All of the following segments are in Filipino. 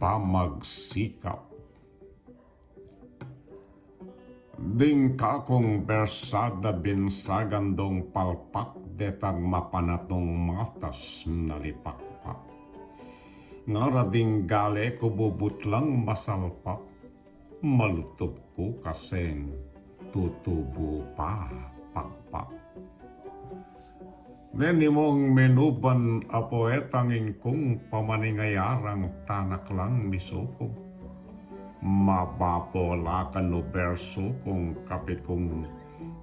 pamagsikap. Ding kakong bersada binsagandong palpak detang mapanatong matas nalipakpak. Ngarading gale ko bubutlang masalpak, malutob ko kaseng tutubo pa pakpak. Deni mong menuban apoetangin kong pamaningayarang tanak lang misuko. Mapapolakan no berso kung kape kong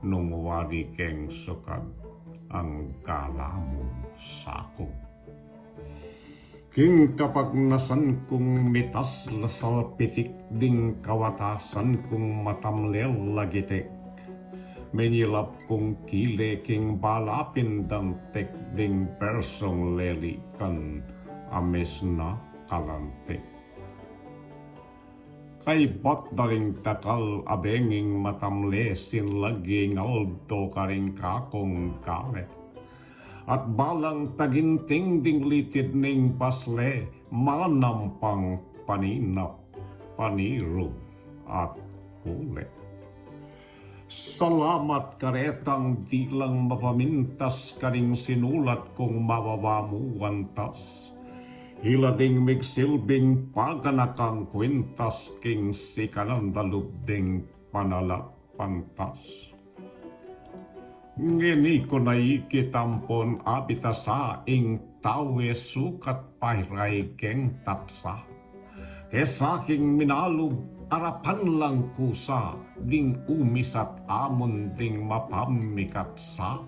nung wari keng sukad ang kalamong sako. King kapag nasan kong mitas lasal pitik ding kawatasan kong matamlel lagitek. Menilap kong kile king balapin dantek ding persong leli kan ames na kalantek. Kay bat daring takal abenging matamle sin lagi ngaldo karing kakong kale. At balang taginting ding litid ning pasle manampang paninap, paniro at kulit. Salamat karetang di lang mapamintas karing sinulat kong mababamuantas. Hilading migsilbing paganakang kwintas king sikanan dalubding panalat pantas. Ngini ko na ikitampon abita sa ing tawe sukat pahray keng tatsa. Kesaking minalub arapan lang kusa ding umisat amon ding mapamikat sa.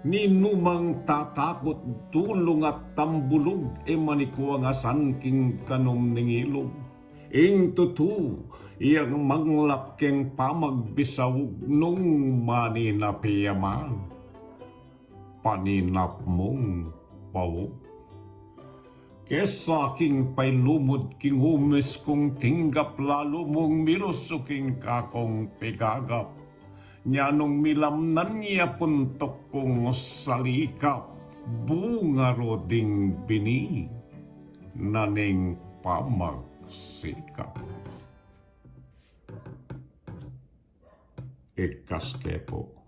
Ninumang tatakot tulong at tambulog manikuwa nga sanking kanom ning ilog. Ing tutu, iyang manglap keng pamagbisawog nung maninapiyaman. Paninap mong pawog. Kesaking pay lumod king humis kong tinggap lalo mong milusuking kakong pigagap. Nyanong milamnan niya puntok kong salikap, bunga roding bini, naning pamagsikap. Ikas kepo.